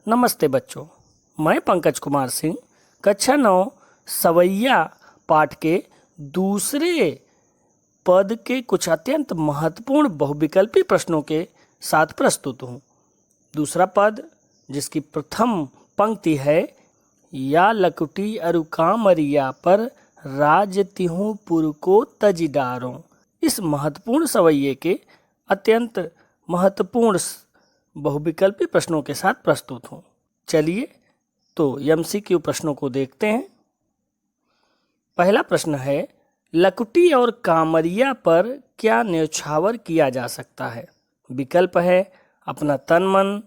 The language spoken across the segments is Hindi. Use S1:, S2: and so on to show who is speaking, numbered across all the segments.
S1: नमस्ते बच्चों, मैं पंकज कुमार सिंह कक्षा 9 सवैया पाठ के दूसरे पद के कुछ अत्यंत महत्वपूर्ण बहुविकल्पी प्रश्नों के साथ प्रस्तुत हूँ। दूसरा पद जिसकी प्रथम पंक्ति है, या लकुटी अरु कामरिया पर राज तिहु पुर को तज डारों। इस महत्वपूर्ण सवैये के अत्यंत महत्वपूर्ण बहुविकल्पी प्रश्नों के साथ प्रस्तुत हूँ। चलिए तो एमसीक्यू प्रश्नों को देखते हैं। पहला प्रश्न है, लकुटी और कामरिया पर क्या न्यौछावर किया जा सकता है? विकल्प है अपना तन मन,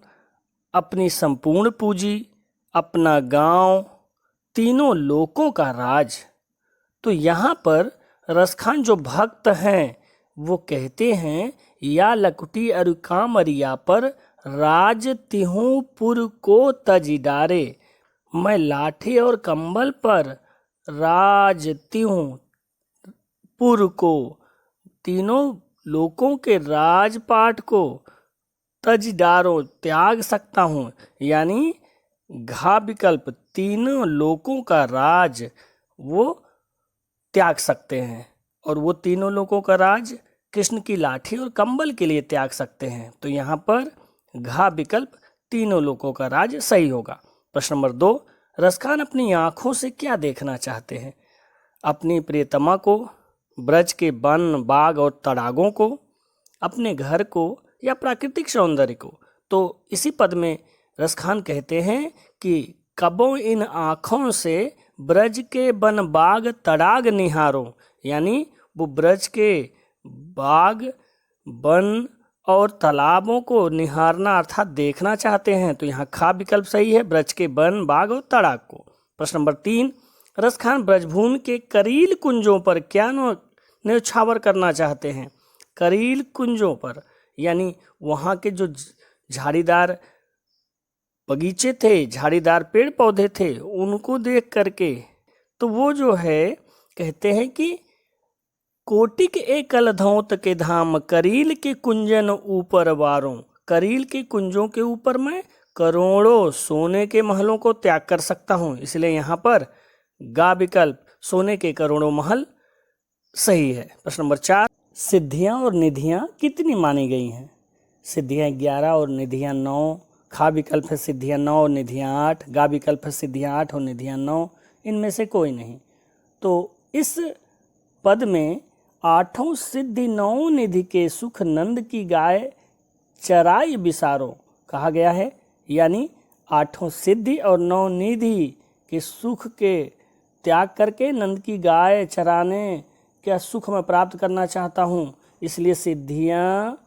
S1: अपनी संपूर्ण पूंजी, अपना गांव, तीनों लोकों का राज। तो यहाँ पर रसखान जो भक्त हैं वो कहते हैं, या लकुटी अरु कामरिया पर राज तिहु पुर को तज डारे। मैं लाठी और कंबल पर राज तिहु पुर को, तीनों लोकों के राजपाट को तज डारो त्याग सकता हूँ। यानी घा विकल्प तीनों लोकों का राज वो त्याग सकते हैं, और वो तीनों लोगों का राज कृष्ण की लाठी और कंबल के लिए त्याग सकते हैं। तो यहाँ पर घा विकल्प तीनों लोगों का राज सही होगा। प्रश्न नंबर 2, रसखान अपनी आँखों से क्या देखना चाहते हैं? अपनी प्रियतमा को, ब्रज के वन बाग और तड़ागों को, अपने घर को, या प्राकृतिक सौंदर्य को। तो इसी पद में रसखान कहते हैं कि कबो इन आँखों से ब्रज के वन बाग तड़ाग निहारो। यानी वो ब्रज के बाग, वन और तालाबों को निहारना अर्थात देखना चाहते हैं। तो यहाँ खा विकल्प सही है, ब्रज के वन बाग और तड़ाग को। प्रश्न नंबर 3, रसखान ब्रजभूमि के करील कुंजों पर क्या न्यौछावर करना चाहते हैं? करील कुंजों पर यानी वहाँ के जो झाड़ीदार बगीचे थे, झाड़ीदार पेड़ पौधे थे, उनको देख करके तो वो जो है कहते हैं कि कोटिक एकल धौत के धाम, करील के कुंजन ऊपर वारों। करील के कुंजों के ऊपर मैं करोड़ों सोने के महलों को त्याग कर सकता हूँ। इसलिए यहाँ पर गा विकल्प सोने के करोड़ों महल सही है। प्रश्न नंबर 4, सिद्धियाँ और निधियाँ कितनी मानी गई हैं? सिद्धियाँ 11 और निधियाँ 9। खा विकल्प है सिद्धियाँ 9 और निधियाँ 8। गा विकल्प है सिद्धियाँ 8 और निधियाँ 9। इनमें से कोई नहीं। तो इस पद में 8 सिद्धि 9 निधि के सुख नंद की गाय चराई बिसारो कहा गया है। यानी 8 सिद्धि और 9 निधि के सुख के त्याग करके नंद की गाय चराने क्या सुख मैं प्राप्त करना चाहता हूँ। इसलिए सिद्धियाँ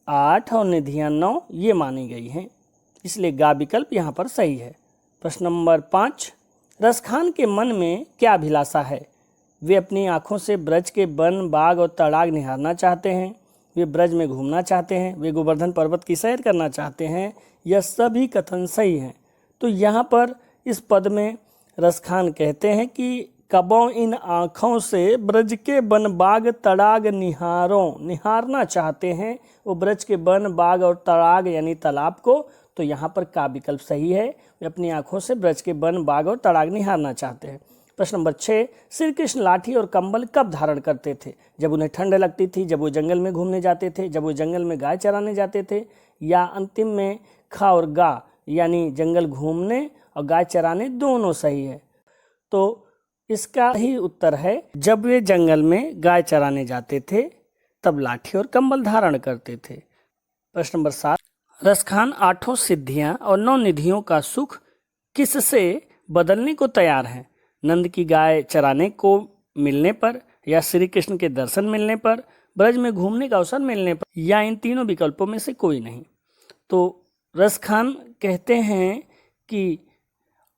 S1: 8 और निधियाँ 9 ये मानी गई हैं। इसलिए गा विकल्प यहाँ पर सही है। प्रश्न नंबर 5, रसखान के मन में क्या अभिलाषा है? वे अपनी आँखों से ब्रज के वन बाग और तड़ाग निहारना चाहते हैं, वे ब्रज में घूमना चाहते हैं, वे गोवर्धन पर्वत की सैर करना चाहते हैं। यह सभी कथन सही हैं। तो यहाँ पर इस पद में रसखान कहते हैं कि कबों इन आँखों से ब्रज के वन बाग तड़ाग निहारना चाहते हैं। वो ब्रज के वन बाग और तड़ाग यानी तालाब को। तो यहाँ पर का विकल्प सही है, वे अपनी आँखों से ब्रज के वन बाग और तड़ाग निहारना चाहते हैं। प्रश्न नंबर 6, श्री कृष्ण लाठी और कंबल कब धारण करते थे? जब उन्हें ठंड लगती थी, जब वो जंगल में घूमने जाते थे, जब वो जंगल में गाय चराने जाते थे, या अंतिम में खा और गा यानी जंगल घूमने और गाय चराने दोनों सही है। तो इसका ही उत्तर है, जब वे जंगल में गाय चराने जाते थे तब लाठी और कंबल धारण करते थे। प्रश्न नंबर 7, रसखान 8 सिद्धियां और 9 निधियों का सुख किससे बदलने को तैयार है? नंद की गाय चराने को मिलने पर, या श्री कृष्ण के दर्शन मिलने पर, ब्रज में घूमने का अवसर मिलने पर, या इन तीनों विकल्पों में से कोई नहीं। तो रसखान कहते हैं कि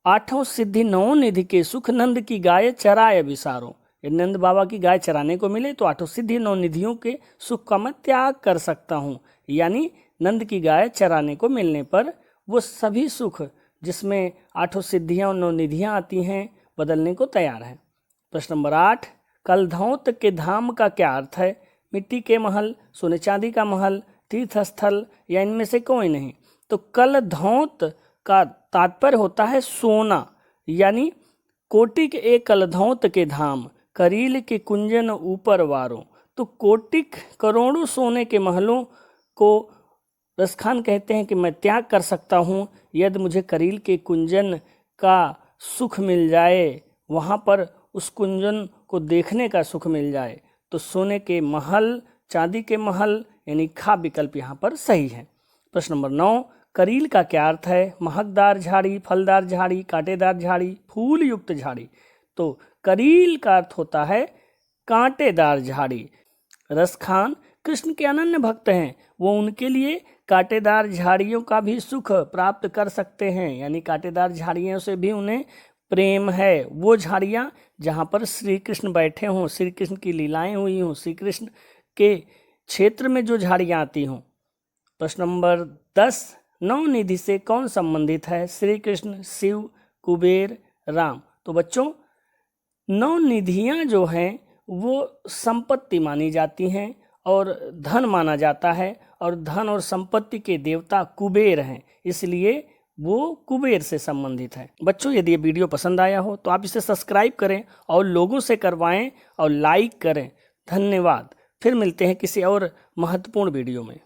S1: 8 सिद्धि 9 निधि के सुख नंद की गाय चराए बिसारो। यदि नंद बाबा की गाय चराने को मिले तो 8 सिद्धि 9 निधियों के सुख का मैं त्याग कर सकता हूँ। यानी नंद की गाय चराने को मिलने पर वो सभी सुख जिसमें 8 सिद्धियाँ और 9 निधियाँ आती हैं बदलने को तैयार है। प्रश्न नंबर 8, कलधौत के धाम का क्या अर्थ है? मिट्टी के महल, सोने चांदी का महल, तीर्थ स्थल, या इनमें से कोई नहीं। तो कलधौत का तात्पर्य होता है सोना, यानी कोटिक एक कलधौत के धाम, करील के कुंजन ऊपर वारों। तो कोटिक करोड़ों सोने के महलों को रसखान कहते हैं कि मैं त्याग कर सकता हूँ यदि मुझे करील के कुंजन का सुख मिल जाए, वहाँ पर उस कुंजन को देखने का सुख मिल जाए। तो सोने के महल, चांदी के महल, यानी खा विकल्प यहाँ पर सही है। प्रश्न नंबर 9, करील का क्या अर्थ है? महकदार झाड़ी, फलदार झाड़ी, कांटेदार झाड़ी, फूल युक्त झाड़ी। तो करील का अर्थ होता है कांटेदार झाड़ी। रसखान कृष्ण के अनन्य भक्त हैं, वो उनके लिए कांटेदार झाड़ियों का भी सुख प्राप्त कर सकते हैं, यानी कांटेदार झाड़ियों से भी उन्हें प्रेम है। वो झाड़ियाँ जहाँ पर श्री कृष्ण बैठे हों, श्री कृष्ण की लीलाएं हुई हों, श्री कृष्ण के क्षेत्र में जो झाड़ियाँ आती हों। प्रश्न नंबर 10, नवनिधि से कौन संबंधित है? श्री कृष्ण, शिव, कुबेर, राम। तो बच्चों, नवनिधियाँ जो हैं वो संपत्ति मानी जाती हैं और धन माना जाता है, और धन और संपत्ति के देवता कुबेर हैं, इसलिए वो कुबेर से संबंधित है। बच्चों, यदि ये वीडियो पसंद आया हो तो आप इसे सब्सक्राइब करें और लोगों से करवाएं और लाइक करें। धन्यवाद। फिर मिलते हैं किसी और महत्वपूर्ण वीडियो में।